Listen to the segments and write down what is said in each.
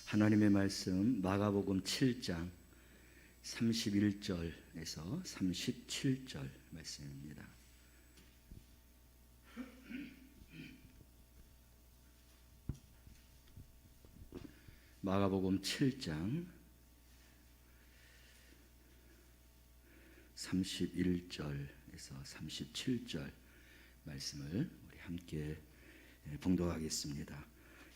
하나님의 말씀 마가복음 7장 31절에서 37절 말씀입니다. 마가복음 7장 31절에서 37절 말씀을 우리 함께 봉독하겠습니다.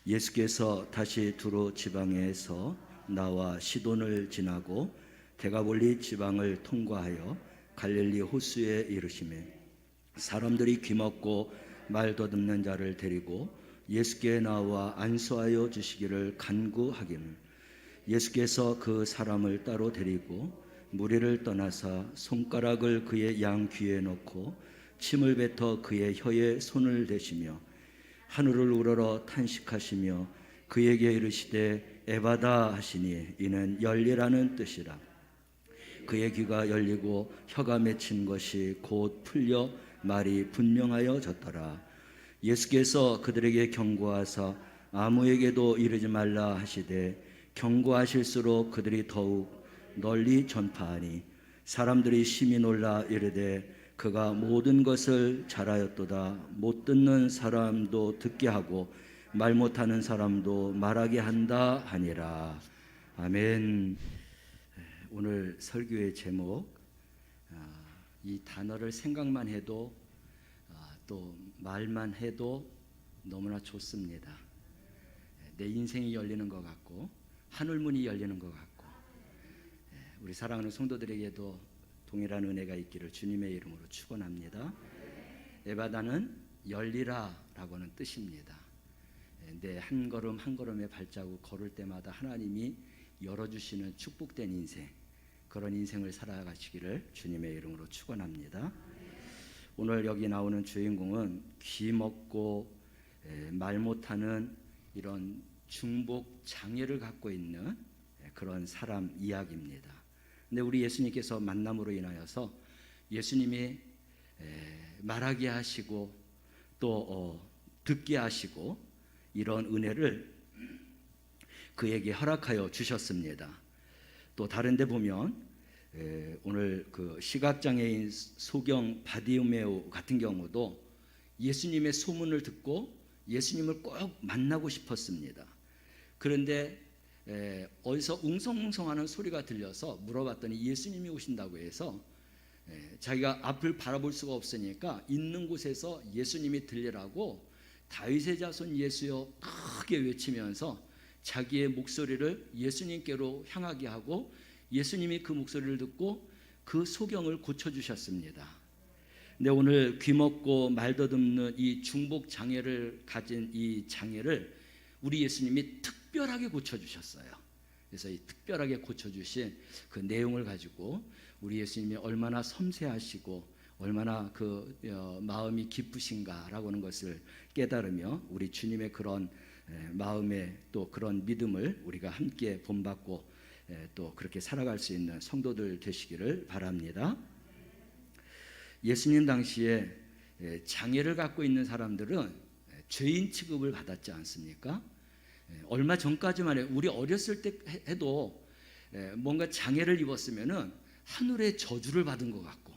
예수께서 다시 두로 지방에서 나와 시돈을 지나고 데가볼리 지방을 통과하여 갈릴리 호수에 이르시매 사람들이 귀먹고 말 더듬는 자를 데리고 예수께 나와 안수하여 주시기를 간구하기를 예수께서 그 사람을 따로 데리고 무리를 떠나사 손가락을 그의 양 귀에 넣고 침을 뱉어 그의 혀에 손을 대시며 하늘을 우러러 탄식하시며 그에게 이르시되 에바다 하시니 이는 열리라는 뜻이라. 그의 귀가 열리고 혀가 맺힌 것이 곧 풀려 말이 분명하여졌더라. 예수께서 그들에게 경고하사 아무에게도 이르지 말라 하시되 경고하실수록 그들이 더욱 널리 전파하니 사람들이 심히 놀라 이르되 그가 모든 것을 잘하였도다. 못 듣는 사람도 듣게 하고 말 못하는 사람도 말하게 한다 하니라. 아멘. 오늘 설교의 제목, 이 단어를 생각만 해도 또 말만 해도 너무나 좋습니다. 내 인생이 열리는 것 같고 하늘문이 열리는 것 같고 우리 사랑하는 성도들에게도 동일한 은혜가 있기를 주님의 이름으로 축원합니다. 에바다는 열리라 라고는 뜻입니다. 내 한 걸음 한 걸음의 발자국 걸을 때마다 하나님이 열어주시는 축복된 인생, 그런 인생을 살아가시기를 주님의 이름으로 축원합니다. 오늘 여기 나오는 주인공은 귀 먹고 말 못하는 이런 중복 장애를 갖고 있는 그런 사람 이야기입니다. 근데 우리 예수님께서 만남으로 인하여서 예수님이 말하게 하시고 또 듣게 하시고 이런 은혜를 그에게 허락하여 주셨습니다. 또 다른 데 보면 오늘 그 시각장애인 소경 바디메오 같은 경우도 예수님의 소문을 듣고 예수님을 꼭 만나고 싶었습니다. 그런데 어디서 웅성웅성하는 소리가 들려서 물어봤더니 예수님이 오신다고 해서 자기가 앞을 바라볼 수가 없으니까 있는 곳에서 예수님이 들리라고 다윗의 자손 예수여 크게 외치면서 자기의 목소리를 예수님께로 향하게 하고 예수님이 그 목소리를 듣고 그 소경을 고쳐주셨습니다. 근데 오늘 귀먹고 말 더듬는 이 중복 장애를 가진 이 장애를 우리 예수님이 특별하게 고쳐주셨어요. 그래서 이 특별하게 고쳐주신 그 내용을 가지고 우리 예수님이 얼마나 섬세하시고 얼마나 그 마음이 기쁘신가라고 하는 것을 깨달으며 우리 주님의 그런 마음의 또 그런 믿음을 우리가 함께 본받고 또 그렇게 살아갈 수 있는 성도들 되시기를 바랍니다. 예수님 당시에 장애를 갖고 있는 사람들은 죄인 취급을 받았지 않습니까? 얼마 전까지만 해도 우리 어렸을 때 해도 뭔가 장애를 입었으면은 하늘의 저주를 받은 것 같고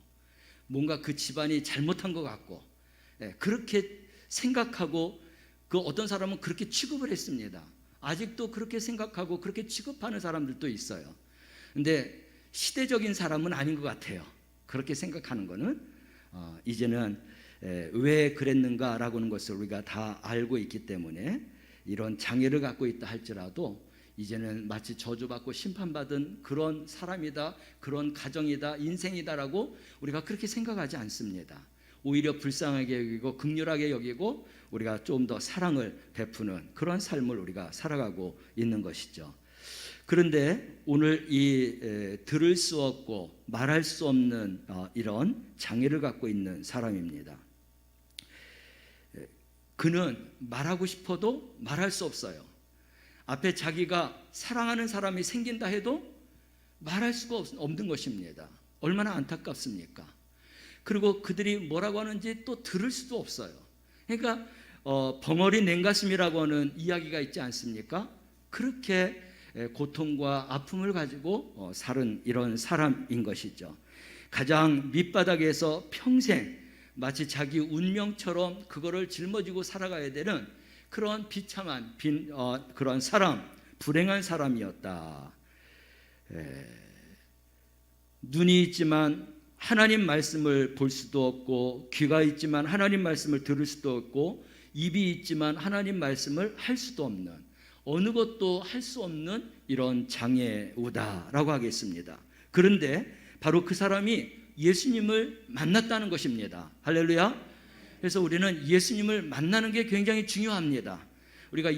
뭔가 그 집안이 잘못한 것 같고 그렇게 생각하고 그 어떤 사람은 그렇게 취급을 했습니다. 아직도 그렇게 생각하고 그렇게 취급하는 사람들도 있어요. 근데 시대적인 사람은 아닌 것 같아요. 그렇게 생각하는 거는 이제는 왜 그랬는가라고 하는 것을 우리가 다 알고 있기 때문에 이런 장애를 갖고 있다 할지라도 이제는 마치 저주받고 심판받은 그런 사람이다, 그런 가정이다, 인생이다라고 우리가 그렇게 생각하지 않습니다. 오히려 불쌍하게 여기고 극렬하게 여기고 우리가 좀 더 사랑을 베푸는 그런 삶을 우리가 살아가고 있는 것이죠. 그런데 오늘 이 들을 수 없고 말할 수 없는 이런 장애를 갖고 있는 사람입니다. 그는 말하고 싶어도 말할 수 없어요. 앞에 자기가 사랑하는 사람이 생긴다 해도 말할 수가 없는 것입니다. 얼마나 안타깝습니까? 그리고 그들이 뭐라고 하는지 또 들을 수도 없어요. 그러니까 벙어리 냉가슴이라고 하는 이야기가 있지 않습니까? 그렇게 고통과 아픔을 가지고 살은 이런 사람인 것이죠. 가장 밑바닥에서 평생 마치 자기 운명처럼 그거를 짊어지고 살아가야 되는 그런 비참한 그런 사람, 불행한 사람이었다. 눈이 있지만 하나님 말씀을 볼 수도 없고, 귀가 있지만 하나님 말씀을 들을 수도 없고, 입이 있지만 하나님 말씀을 할 수도 없는, 어느 것도 할 수 없는 이런 장애우다라고 하겠습니다. 그런데 바로 그 사람이 예수님을 만났다는 것입니다. 할렐루야. 그래서 우리는 예수님을 만나는 게 굉장히 중요합니다. 우리가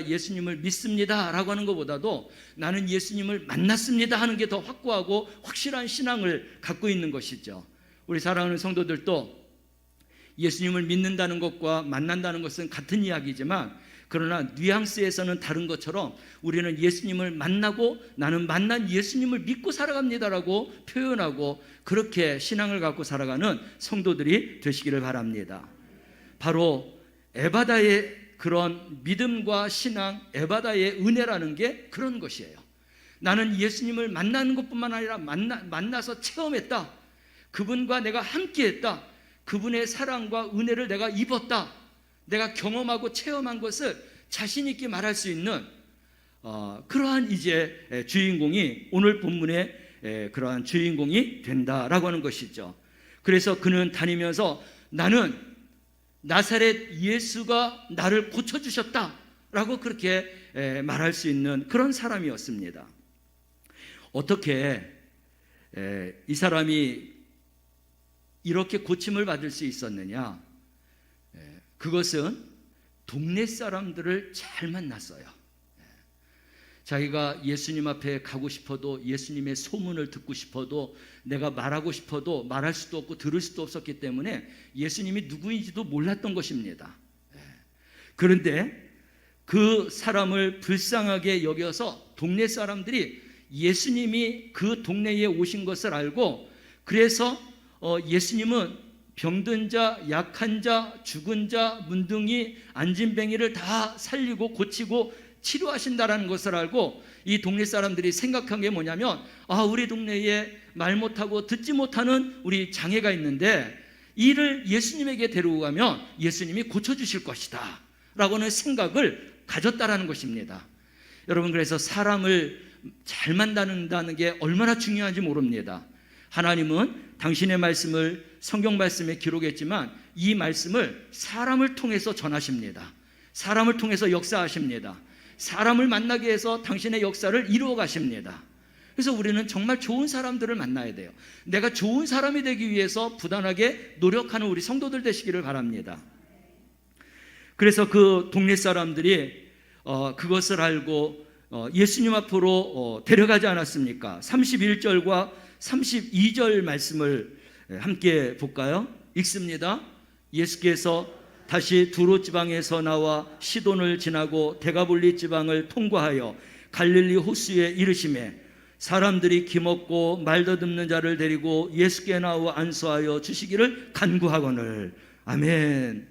예수님을 믿습니다 라고 하는 것보다도 나는 예수님을 만났습니다 하는 게 더 확고하고 확실한 신앙을 갖고 있는 것이죠. 우리 사랑하는 성도들도 예수님을 믿는다는 것과 만난다는 것은 같은 이야기지만, 그러나 뉘앙스에서는 다른 것처럼 우리는 예수님을 만나고 나는 만난 예수님을 믿고 살아갑니다라고 표현하고, 그렇게 신앙을 갖고 살아가는 성도들이 되시기를 바랍니다. 바로 에바다의 그런 믿음과 신앙, 에바다의 은혜라는 게 그런 것이에요. 나는 예수님을 만나는 것뿐만 아니라 만나서 체험했다. 그분과 내가 함께했다. 그분의 사랑과 은혜를 내가 입었다. 내가 경험하고 체험한 것을 자신 있게 말할 수 있는 그러한 이제 주인공이, 오늘 본문의 그러한 주인공이 된다라고 하는 것이죠. 그래서 그는 다니면서 나는 나사렛 예수가 나를 고쳐주셨다라고 그렇게 말할 수 있는 그런 사람이었습니다. 어떻게 이 사람이 이렇게 고침을 받을 수 있었느냐? 그것은 동네 사람들을 잘 만났어요. 자기가 예수님 앞에 가고 싶어도, 예수님의 소문을 듣고 싶어도, 내가 말하고 싶어도 말할 수도 없고 들을 수도 없었기 때문에 예수님이 누구인지도 몰랐던 것입니다. 그런데 그 사람을 불쌍하게 여겨서 동네 사람들이 예수님이 그 동네에 오신 것을 알고, 그래서 예수님은 병든 자, 약한 자, 죽은 자, 문둥이, 안진뱅이를 다 살리고 고치고 치료하신다라는 것을 알고, 이 동네 사람들이 생각한 게 뭐냐면, 우리 동네에 말 못하고 듣지 못하는 우리 장애가 있는데 이를 예수님에게 데리고 가면 예수님이 고쳐주실 것이다 라고는 생각을 가졌다라는 것입니다. 여러분, 그래서 사람을 잘 만난다는 게 얼마나 중요한지 모릅니다. 하나님은 당신의 말씀을 성경 말씀에 기록했지만 이 말씀을 사람을 통해서 전하십니다. 사람을 통해서 역사하십니다. 사람을 만나게 해서 당신의 역사를 이루어 가십니다. 그래서 우리는 정말 좋은 사람들을 만나야 돼요. 내가 좋은 사람이 되기 위해서 부단하게 노력하는 우리 성도들 되시기를 바랍니다. 그래서 그 동네 사람들이 그것을 알고 예수님 앞으로 데려가지 않았습니까? 31절과 32절 말씀을 함께 볼까요? 읽습니다. 예수께서 다시 두로 지방에서 나와 시돈을 지나고 데가볼리 지방을 통과하여 갈릴리 호수에 이르시매 사람들이 기먹고 말더듬는 자를 데리고 예수께 나와 안수하여 주시기를 간구하거늘. 아멘.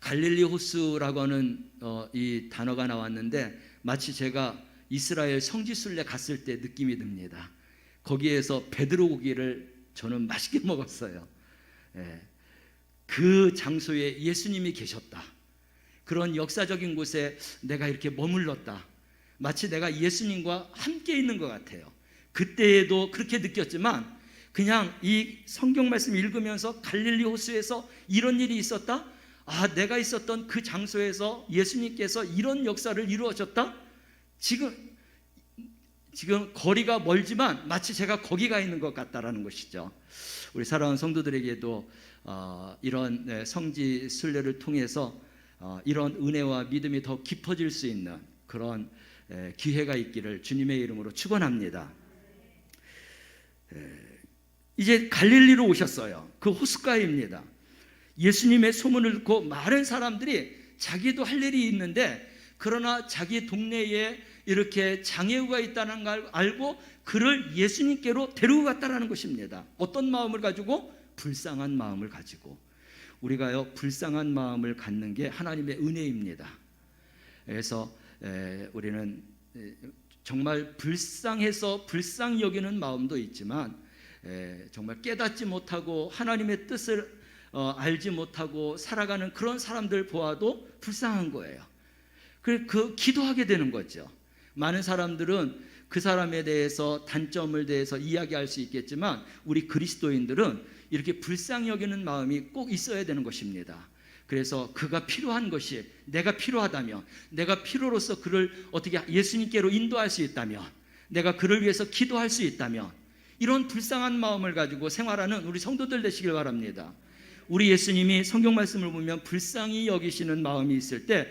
갈릴리 호수라고 하는 이 단어가 나왔는데 마치 제가 이스라엘 성지순례 갔을 때 느낌이 듭니다. 거기에서 베드로 고기를 저는 맛있게 먹었어요. 그 장소에 예수님이 계셨다. 그런 역사적인 곳에 내가 이렇게 머물렀다. 마치 내가 예수님과 함께 있는 것 같아요. 그때에도 그렇게 느꼈지만 그냥 이 성경 말씀 읽으면서 갈릴리 호수에서 이런 일이 있었다? 내가 있었던 그 장소에서 예수님께서 이런 역사를 이루어졌다? 지금 거리가 멀지만 마치 제가 거기 가 있는 것 같다라는 것이죠. 우리 사랑하는 성도들에게도 이런 성지 순례를 통해서 이런 은혜와 믿음이 더 깊어질 수 있는 그런 기회가 있기를 주님의 이름으로 축원합니다. 이제 갈릴리로 오셨어요. 그 호숫가입니다. 예수님의 소문을 듣고 많은 사람들이 자기도 할 일이 있는데, 그러나 자기 동네에 이렇게 장애우가 있다는 걸 알고 그를 예수님께로 데리고 갔다는 것입니다. 어떤 마음을 가지고? 불쌍한 마음을 가지고. 우리가요, 불쌍한 마음을 갖는 게 하나님의 은혜입니다. 그래서 우리는 정말 불쌍해서 불쌍히 여기는 마음도 있지만 정말 깨닫지 못하고 하나님의 뜻을 알지 못하고 살아가는 그런 사람들 보아도 불쌍한 거예요. 그 기도하게 되는 거죠. 많은 사람들은 그 사람에 대해서 단점을 대해서 이야기할 수 있겠지만 우리 그리스도인들은 이렇게 불쌍히 여기는 마음이 꼭 있어야 되는 것입니다. 그래서 그가 필요한 것이 내가 필요하다면, 내가 필요로서 그를 어떻게 예수님께로 인도할 수 있다면, 내가 그를 위해서 기도할 수 있다면, 이런 불쌍한 마음을 가지고 생활하는 우리 성도들 되시길 바랍니다. 우리 예수님이 성경 말씀을 보면 불쌍히 여기시는 마음이 있을 때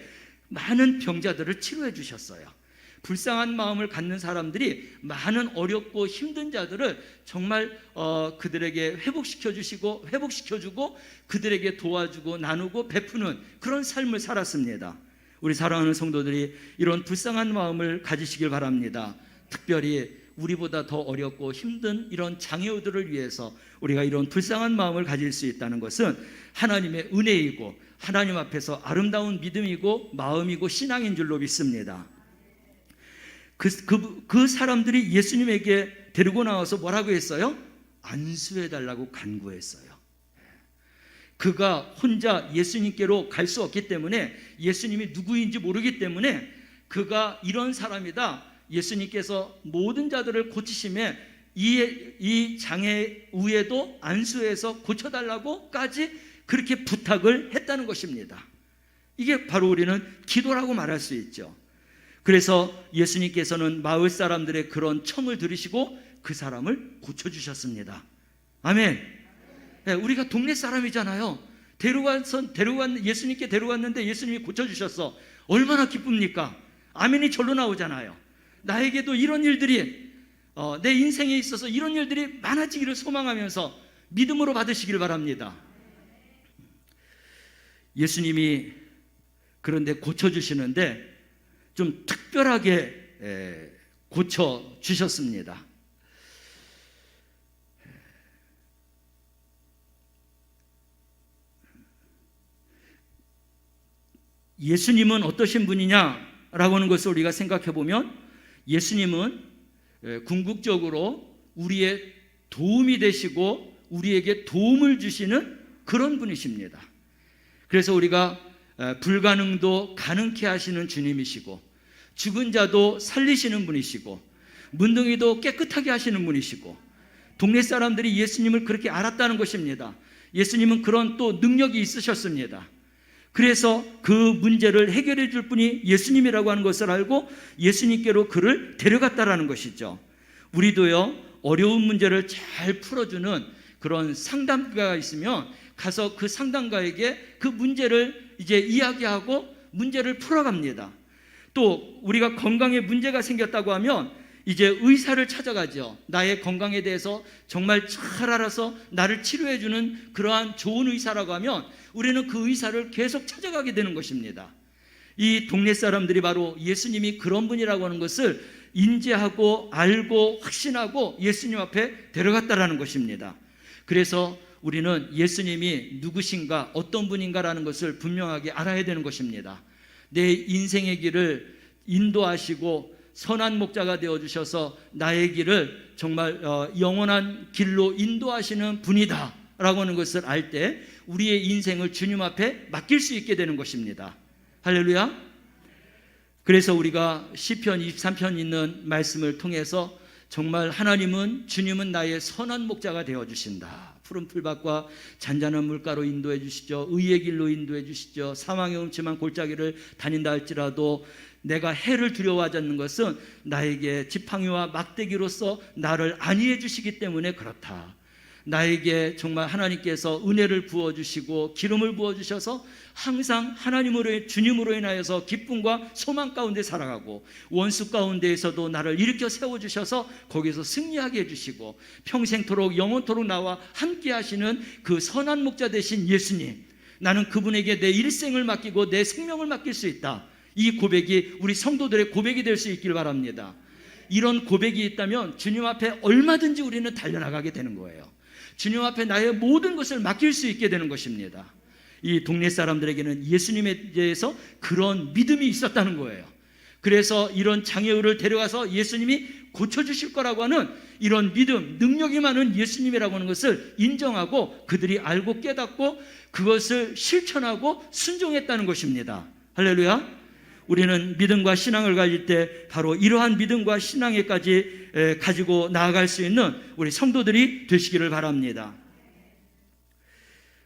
많은 병자들을 치료해 주셨어요. 불쌍한 마음을 갖는 사람들이 많은 어렵고 힘든 자들을 정말 그들에게 회복시켜주시고 회복시켜주고 그들에게 도와주고 나누고 베푸는 그런 삶을 살았습니다. 우리 사랑하는 성도들이 이런 불쌍한 마음을 가지시길 바랍니다. 특별히 우리보다 더 어렵고 힘든 이런 장애우들을 위해서 우리가 이런 불쌍한 마음을 가질 수 있다는 것은 하나님의 은혜이고 하나님 앞에서 아름다운 믿음이고 마음이고 신앙인 줄로 믿습니다. 그 사람들이 예수님에게 데리고 나와서 뭐라고 했어요? 안수해달라고 간구했어요. 그가 혼자 예수님께로 갈 수 없기 때문에, 예수님이 누구인지 모르기 때문에 그가 이런 사람이다, 예수님께서 모든 자들을 고치심에 이 장애 우에도 안수해서 고쳐달라고까지 그렇게 부탁을 했다는 것입니다. 이게 바로 우리는 기도라고 말할 수 있죠. 그래서 예수님께서는 마을 사람들의 그런 청을 들으시고 그 사람을 고쳐주셨습니다. 아멘. 네, 우리가 동네 사람이잖아요. 예수님께 데려갔는데 예수님이 고쳐주셨어. 얼마나 기쁩니까? 아멘이 절로 나오잖아요. 나에게도 이런 일들이 내 인생에 있어서 이런 일들이 많아지기를 소망하면서 믿음으로 받으시길 바랍니다. 예수님이 그런데 고쳐주시는데 좀 특별하게 고쳐주셨습니다. 예수님은 어떠신 분이냐라고 하는 것을 우리가 생각해 보면, 예수님은 궁극적으로 우리의 도움이 되시고 우리에게 도움을 주시는 그런 분이십니다. 그래서 우리가 불가능도 가능케 하시는 주님이시고, 죽은 자도 살리시는 분이시고, 문둥이도 깨끗하게 하시는 분이시고, 동네 사람들이 예수님을 그렇게 알았다는 것입니다. 예수님은 그런 또 능력이 있으셨습니다. 그래서 그 문제를 해결해 줄 분이 예수님이라고 하는 것을 알고 예수님께로 그를 데려갔다라는 것이죠. 우리도요, 어려운 문제를 잘 풀어주는 그런 상담가가 있으면 가서 그 상담가에게 그 문제를 이제 이야기하고 문제를 풀어갑니다. 또 우리가 건강에 문제가 생겼다고 하면 이제 의사를 찾아가죠. 나의 건강에 대해서 정말 잘 알아서 나를 치료해주는 그러한 좋은 의사라고 하면 우리는 그 의사를 계속 찾아가게 되는 것입니다. 이 동네 사람들이 바로 예수님이 그런 분이라고 하는 것을 인지하고 알고 확신하고 예수님 앞에 데려갔다라는 것입니다. 그래서 우리는 예수님이 누구신가, 어떤 분인가라는 것을 분명하게 알아야 되는 것입니다. 내 인생의 길을 인도하시고 선한 목자가 되어주셔서 나의 길을 정말 영원한 길로 인도하시는 분이다 라고 하는 것을 알 때 우리의 인생을 주님 앞에 맡길 수 있게 되는 것입니다. 할렐루야. 그래서 우리가 시편 23편 있는 말씀을 통해서 정말 주님은 나의 선한 목자가 되어주신다. 푸른 풀밭과 잔잔한 물가로 인도해 주시죠. 의의 길로 인도해 주시죠. 사망의 음침한 골짜기를 다닌다 할지라도 내가 해를 두려워하지 않는 것은 나에게 지팡이와 막대기로서 나를 안위해 주시기 때문에 그렇다. 나에게 정말 하나님께서 은혜를 부어주시고 기름을 부어주셔서 항상 주님으로 인하여서 기쁨과 소망 가운데 살아가고, 원수 가운데에서도 나를 일으켜 세워주셔서 거기서 승리하게 해주시고 평생토록 영원토록 나와 함께 하시는 그 선한 목자 되신 예수님, 나는 그분에게 내 일생을 맡기고 내 생명을 맡길 수 있다. 이 고백이 우리 성도들의 고백이 될 수 있길 바랍니다. 이런 고백이 있다면 주님 앞에 얼마든지 우리는 달려나가게 되는 거예요. 주님 앞에 나의 모든 것을 맡길 수 있게 되는 것입니다. 이 동네 사람들에게는 예수님에 대해서 그런 믿음이 있었다는 거예요. 그래서 이런 장애우를 데려가서 예수님이 고쳐주실 거라고 하는 이런 믿음, 능력이 많은 예수님이라고 하는 것을 인정하고 그들이 알고 깨닫고 그것을 실천하고 순종했다는 것입니다. 할렐루야. 우리는 믿음과 신앙을 가질 때 바로 이러한 믿음과 신앙에까지 가지고 나아갈 수 있는 우리 성도들이 되시기를 바랍니다.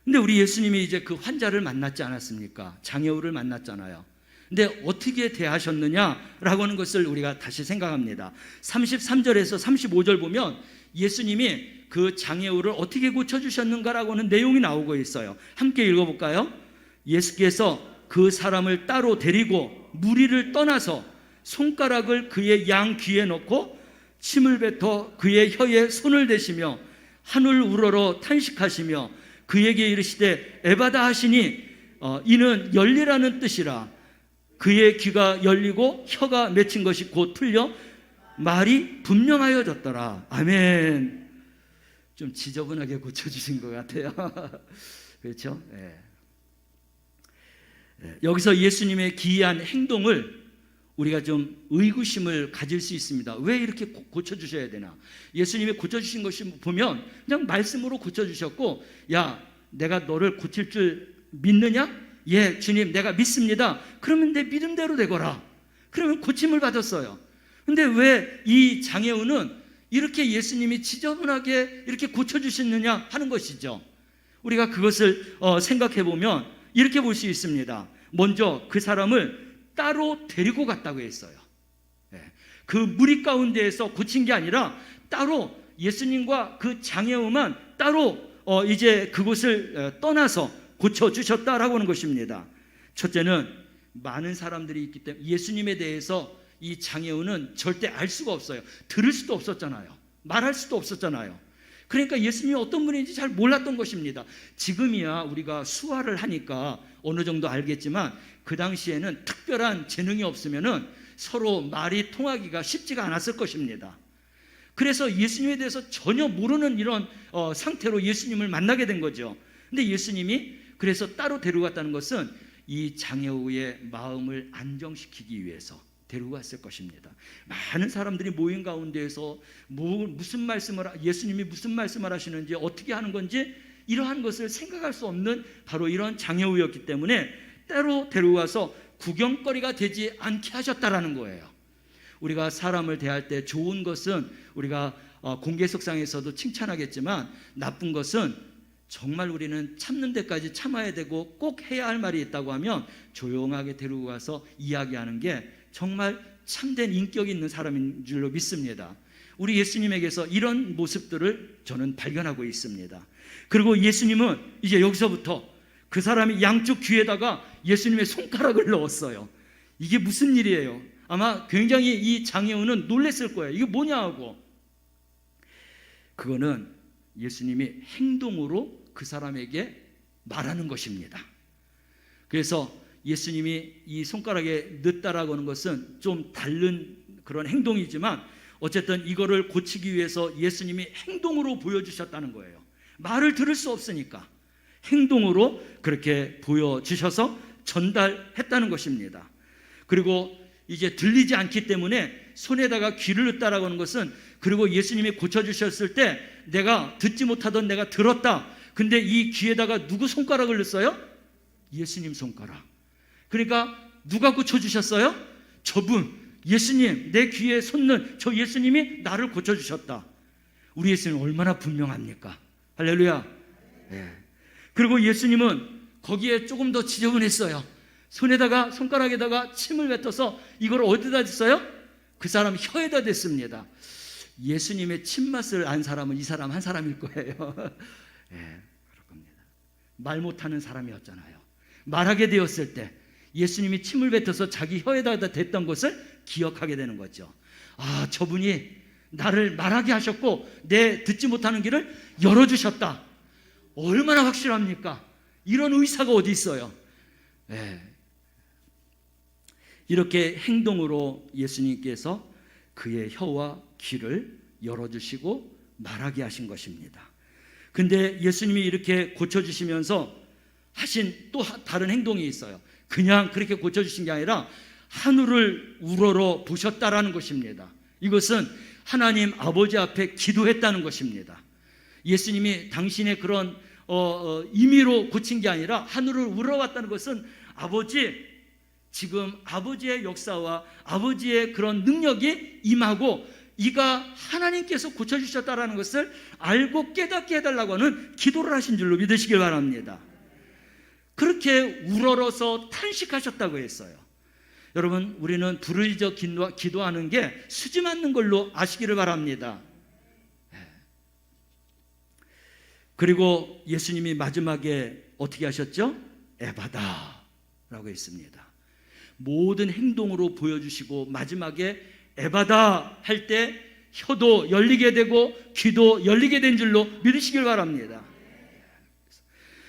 근데 우리 예수님이 이제 그 환자를 만났지 않았습니까? 장애우를 만났잖아요. 근데 어떻게 대하셨느냐라고 하는 것을 우리가 다시 생각합니다. 33절에서 35절 보면 예수님이 그 장애우를 어떻게 고쳐주셨는가라고 하는 내용이 나오고 있어요. 함께 읽어볼까요? 예수께서 그 사람을 따로 데리고 무리를 떠나서 손가락을 그의 양 귀에 넣고 침을 뱉어 그의 혀에 손을 대시며 하늘 우러러 탄식하시며 그에게 이르시되 에바다 하시니 이는 열리라는 뜻이라. 그의 귀가 열리고 혀가 맺힌 것이 곧 풀려 말이 분명하여졌더라. 아멘. 좀 지저분하게 고쳐주신 것 같아요. 그렇죠? 네. 여기서 예수님의 기이한 행동을 우리가 좀 의구심을 가질 수 있습니다. 왜 이렇게 고쳐주셔야 되나? 예수님이 고쳐주신 것이 보면 그냥 말씀으로 고쳐주셨고, 야, 내가 너를 고칠 줄 믿느냐? 예, 주님, 내가 믿습니다. 그러면 내 믿음대로 되거라. 그러면 고침을 받았어요. 근데 왜 이 장애우는 이렇게 예수님이 지저분하게 이렇게 고쳐주셨느냐 하는 것이죠. 우리가 그것을 생각해 보면 이렇게 볼 수 있습니다. 먼저 그 사람을 따로 데리고 갔다고 했어요. 그 무리 가운데에서 고친 게 아니라 따로 예수님과 그 장애우만 따로 이제 그곳을 떠나서 고쳐주셨다라고 하는 것입니다. 첫째는 많은 사람들이 있기 때문에 예수님에 대해서 이 장애우는 절대 알 수가 없어요. 들을 수도 없었잖아요. 말할 수도 없었잖아요. 그러니까 예수님이 어떤 분인지 잘 몰랐던 것입니다. 지금이야 우리가 수화를 하니까 어느 정도 알겠지만 그 당시에는 특별한 재능이 없으면은 서로 말이 통하기가 쉽지가 않았을 것입니다. 그래서 예수님에 대해서 전혀 모르는 이런 상태로 예수님을 만나게 된 거죠. 근데 예수님이 그래서 따로 데려갔다는 것은 이 장애우의 마음을 안정시키기 위해서 데리고 갔을 것입니다. 많은 사람들이 모인 가운데에서 예수님이 무슨 말씀을 하시는지 어떻게 하는 건지 이러한 것을 생각할 수 없는 바로 이런 장애우였기 때문에 따로 데려가서 구경거리가 되지 않게 하셨다라는 거예요. 우리가 사람을 대할 때 좋은 것은 우리가 공개석상에서도 칭찬하겠지만 나쁜 것은 정말 우리는 참는 데까지 참아야 되고 꼭 해야 할 말이 있다고 하면 조용하게 데리고 가서 이야기하는 게 정말 참된 인격 있는 사람인 줄로 믿습니다. 우리 예수님에게서 이런 모습들을 저는 발견하고 있습니다. 그리고 예수님은 이제 여기서부터 그 사람이 양쪽 귀에다가 예수님의 손가락을 넣었어요. 이게 무슨 일이에요? 아마 굉장히 이 장애우는 놀랬을 거예요. 이게 뭐냐 하고. 그거는 예수님이 행동으로 그 사람에게 말하는 것입니다. 그래서 예수님이 이 손가락에 넣었다라고 하는 것은 좀 다른 그런 행동이지만 어쨌든 이거를 고치기 위해서 예수님이 행동으로 보여주셨다는 거예요. 말을 들을 수 없으니까 행동으로 그렇게 보여주셔서 전달했다는 것입니다. 그리고 이제 들리지 않기 때문에 손에다가 귀를 넣었다라고 하는 것은 그리고 예수님이 고쳐주셨을 때 내가 듣지 못하던 내가 들었다. 근데 이 귀에다가 누구 손가락을 넣었어요? 예수님 손가락. 그러니까 누가 고쳐주셨어요? 저분, 예수님, 내 귀에 손 넣은 저 예수님이 나를 고쳐주셨다. 우리 예수님은 얼마나 분명합니까? 할렐루야. 네. 그리고 예수님은 거기에 조금 더 지저분했어요. 손가락에다가 침을 뱉어서 이걸 어디다 댔어요? 그 사람 혀에다 댔습니다. 예수님의 침맛을 안 사람은 이 사람 한 사람일 거예요. 네, 그럴 겁니다. 말 못하는 사람이었잖아요. 말하게 되었을 때 예수님이 침을 뱉어서 자기 혀에다 댔던 것을 기억하게 되는 거죠. 아, 저분이 나를 말하게 하셨고 내 듣지 못하는 길을 열어주셨다. 얼마나 확실합니까? 이런 의사가 어디 있어요? 네. 이렇게 행동으로 예수님께서 그의 혀와 귀를 열어주시고 말하게 하신 것입니다. 근데 예수님이 이렇게 고쳐주시면서 하신 또 다른 행동이 있어요. 그냥 그렇게 고쳐주신 게 아니라 하늘을 우러러 보셨다라는 것입니다. 이것은 하나님 아버지 앞에 기도했다는 것입니다. 예수님이 당신의 그런 임의로 고친 게 아니라 하늘을 우러러봤다는 것은 아버지, 지금 아버지의 역사와 아버지의 그런 능력이 임하고 이가 하나님께서 고쳐주셨다라는 것을 알고 깨닫게 해달라고 하는 기도를 하신 줄로 믿으시길 바랍니다. 그렇게 우러러서 탄식하셨다고 했어요. 여러분, 우리는 부르짖어 기도하는 게 수지 맞는 걸로 아시기를 바랍니다. 그리고 예수님이 마지막에 어떻게 하셨죠? 에바다 라고 했습니다. 모든 행동으로 보여주시고 마지막에 에바다 할 때 혀도 열리게 되고 귀도 열리게 된 줄로 믿으시길 바랍니다.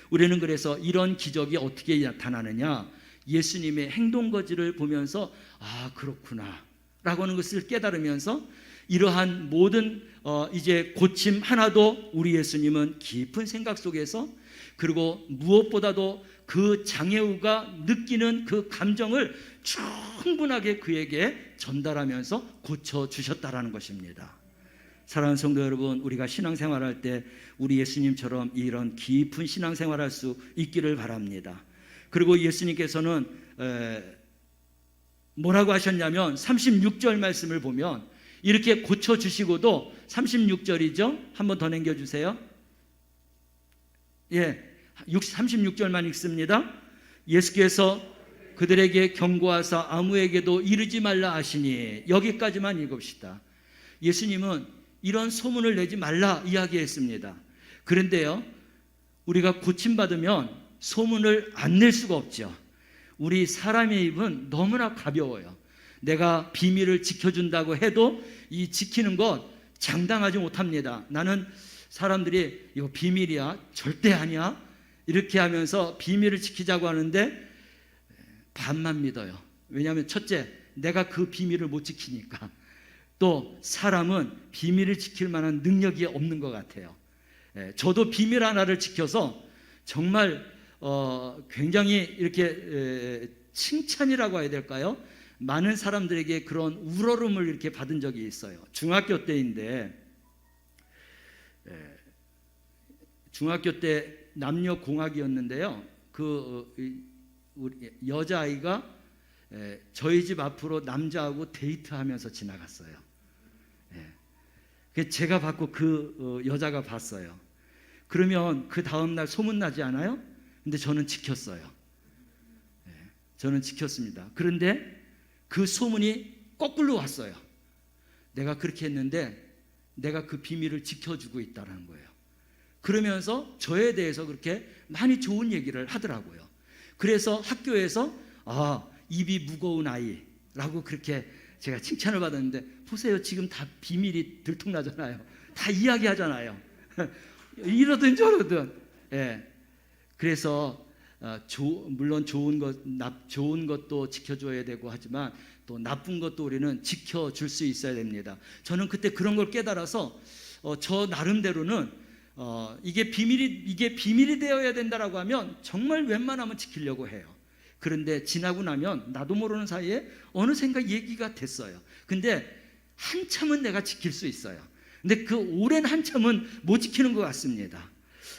우리는 그래서 이런 기적이 어떻게 나타나느냐, 예수님의 행동거지를 보면서 아 그렇구나 라고 하는 것을 깨달으면서 이러한 모든 이제 고침 하나도 우리 예수님은 깊은 생각 속에서, 그리고 무엇보다도 그 장애우가 느끼는 그 감정을 충분하게 그에게 전달하면서 고쳐주셨다라는 것입니다. 사랑하는 성도 여러분, 우리가 신앙생활할 때 우리 예수님처럼 이런 깊은 신앙생활할 수 있기를 바랍니다. 그리고 예수님께서는 뭐라고 하셨냐면 36절 말씀을 보면 이렇게 고쳐주시고도 36절이죠. 한번 더 남겨주세요. 36절만 읽습니다. 예수께서 그들에게 경고하사 아무에게도 이르지 말라 하시니, 여기까지만 읽읍시다. 예수님은 이런 소문을 내지 말라 이야기했습니다. 그런데요, 우리가 고침받으면 소문을 안 낼 수가 없죠. 우리 사람의 입은 너무나 가벼워요. 내가 비밀을 지켜준다고 해도 이 지키는 것 장담하지 못합니다. 나는 사람들이 이거 비밀이야, 절대 아니야 이렇게 하면서 비밀을 지키자고 하는데 반만 믿어요. 왜냐하면 첫째, 내가 그 비밀을 못 지키니까. 또 사람은 비밀을 지킬 만한 능력이 없는 것 같아요. 저도 비밀 하나를 지켜서 정말 굉장히 이렇게 칭찬이라고 해야 될까요? 많은 사람들에게 그런 우러름을 이렇게 받은 적이 있어요. 중학교 때인데, 중학교 때 남녀 공학이었는데요. 우리 여자아이가 저희 집 앞으로 남자하고 데이트하면서 지나갔어요. 제가 봤고 그 여자가 봤어요. 그러면 그 다음날 소문나지 않아요? 근데 저는 지켰어요. 저는 지켰습니다. 그런데 그 소문이 거꾸로 왔어요. 내가 그렇게 했는데 내가 그 비밀을 지켜주고 있다는 거예요. 그러면서 저에 대해서 그렇게 많이 좋은 얘기를 하더라고요. 그래서 학교에서 입이 무거운 아이라고 그렇게 제가 칭찬을 받았는데, 보세요, 지금 다 비밀이 들통나잖아요. 다 이야기하잖아요. 이러든 저러든. 그래서 물론 좋은 것도 지켜줘야 되고 하지만 또 나쁜 것도 우리는 지켜줄 수 있어야 됩니다. 저는 그때 그런 걸 깨달아서 저 나름대로는 이게 비밀이 되어야 된다라고 하면 정말 웬만하면 지키려고 해요. 그런데 지나고 나면 나도 모르는 사이에 어느샌가 얘기가 됐어요. 근데 한참은 내가 지킬 수 있어요. 근데 그 오랜 한참은 못 지키는 것 같습니다.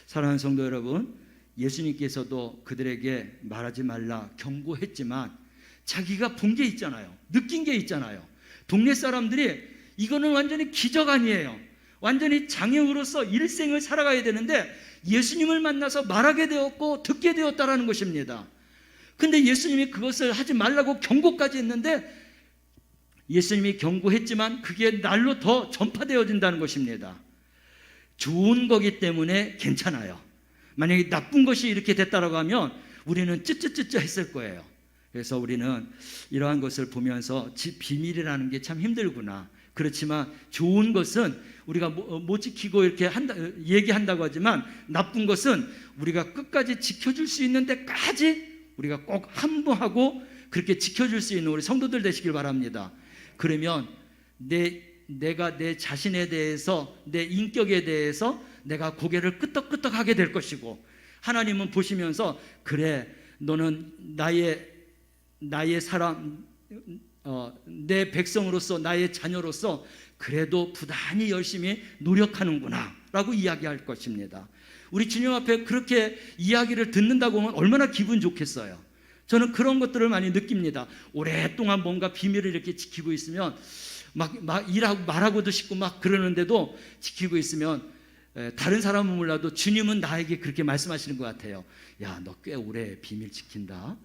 사랑하는 성도 여러분, 예수님께서도 그들에게 말하지 말라 경고했지만 자기가 본 게 있잖아요. 느낀 게 있잖아요. 동네 사람들이 이거는 완전히 기적 아니에요. 완전히 장애우로서 일생을 살아가야 되는데 예수님을 만나서 말하게 되었고 듣게 되었다라는 것입니다. 근데 예수님이 그것을 하지 말라고 경고까지 했는데 예수님이 경고했지만 그게 날로 더 전파되어진다는 것입니다. 좋은 거기 때문에 괜찮아요. 만약에 나쁜 것이 이렇게 됐다라고 하면 우리는 찌찌찌찌 했을 거예요. 그래서 우리는 이러한 것을 보면서 비밀이라는 게 참 힘들구나. 그렇지만 좋은 것은 우리가 못 지키고 이렇게 얘기한다고 하지만 나쁜 것은 우리가 끝까지 지켜줄 수 있는 데까지 우리가 꼭 함부하고 그렇게 지켜줄 수 있는 우리 성도들 되시길 바랍니다. 그러면 내가 내 자신에 대해서, 내 인격에 대해서 내가 고개를 끄덕끄덕하게 될 것이고, 하나님은 보시면서 그래, 너는 나의 사람, 내 백성으로서 나의 자녀로서 그래도 부단히 열심히 노력하는구나 라고 이야기할 것입니다. 우리 주님 앞에 그렇게 이야기를 듣는다고 하면 얼마나 기분 좋겠어요. 저는 그런 것들을 많이 느낍니다. 오랫동안 뭔가 비밀을 이렇게 지키고 있으면 막 일하고 말하고도 싶고 막 그러는데도 지키고 있으면 다른 사람은 몰라도 주님은 나에게 그렇게 말씀하시는 것 같아요. 야, 너 꽤 오래 비밀 지킨다,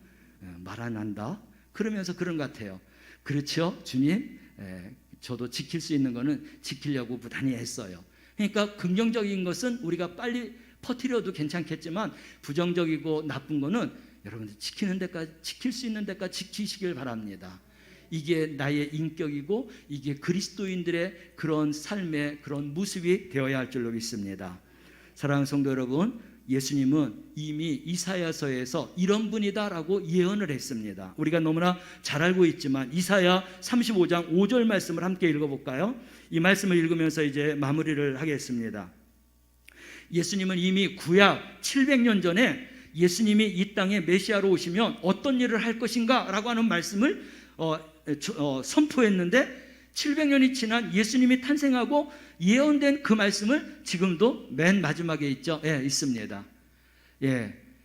말 안 한다, 그러면서 그런 것 같아요. 그렇죠, 주님? 저도 지킬 수 있는 거는 지키려고 부단히 애써요. 그러니까 긍정적인 것은 우리가 빨리 퍼뜨려도 괜찮겠지만 부정적이고 나쁜 거는 여러분들 지킬 수 있는 데까지 지키시길 바랍니다. 이게 나의 인격이고 이게 그리스도인들의 그런 삶의 그런 모습이 되어야 할 줄로 믿습니다. 사랑하는 성도 여러분, 예수님은 이미 이사야서에서 이런 분이다라고 예언을 했습니다. 우리가 너무나 잘 알고 있지만 이사야 35장 5절 말씀을 함께 읽어볼까요? 이 말씀을 읽으면서 이제 마무리를 하겠습니다. 예수님은 이미 구약 700년 전에 예수님이 이 땅에 메시아로 오시면 어떤 일을 할 것인가 라고 하는 말씀을 선포했는데 700년이 지난 예수님이 탄생하고 예언된 그 말씀을 지금도 맨 마지막에 있죠. 있습니다.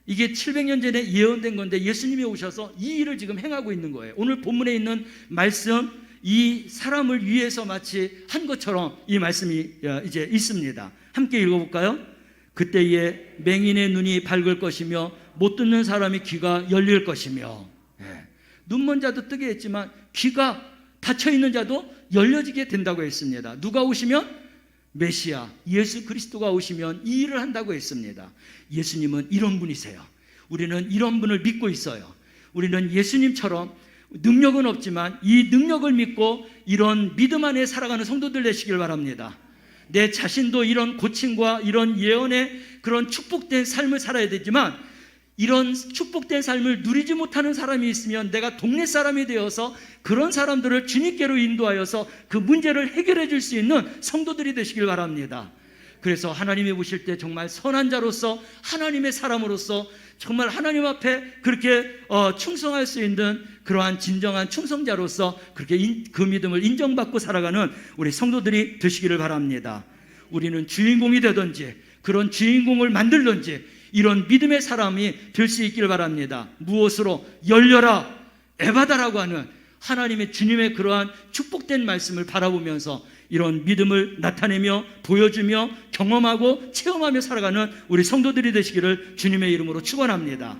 이게 700년 전에 예언된 건데 예수님이 오셔서 이 일을 지금 행하고 있는 거예요. 오늘 본문에 있는 말씀, 이 사람을 위해서 마치 한 것처럼 이 말씀이 이제 있습니다. 함께 읽어볼까요? 그때에 맹인의 눈이 밝을 것이며 못 듣는 사람의 귀가 열릴 것이며, 눈먼 자도 뜨게 했지만 귀가 닫혀있는 자도 열려지게 된다고 했습니다. 누가 오시면? 메시아 예수 그리스도가 오시면 이 일을 한다고 했습니다. 예수님은 이런 분이세요. 우리는 이런 분을 믿고 있어요. 우리는 예수님처럼 능력은 없지만 이 능력을 믿고 이런 믿음 안에 살아가는 성도들 되시길 바랍니다. 내 자신도 이런 고침과 이런 예언의 그런 축복된 삶을 살아야 되지만 이런 축복된 삶을 누리지 못하는 사람이 있으면 내가 동네 사람이 되어서 그런 사람들을 주님께로 인도하여서 그 문제를 해결해 줄 수 있는 성도들이 되시길 바랍니다. 그래서 하나님이 보실 때 정말 선한 자로서 하나님의 사람으로서 정말 하나님 앞에 그렇게 충성할 수 있는 그러한 진정한 충성자로서 그렇게 그 믿음을 인정받고 살아가는 우리 성도들이 되시기를 바랍니다. 우리는 주인공이 되든지 그런 주인공을 만들든지 이런 믿음의 사람이 될 수 있기를 바랍니다. 무엇으로? 열려라 에바다라고 하는 하나님의 주님의 그러한 축복된 말씀을 바라보면서 이런 믿음을 나타내며 보여주며 경험하고 체험하며 살아가는 우리 성도들이 되시기를 주님의 이름으로 축원합니다.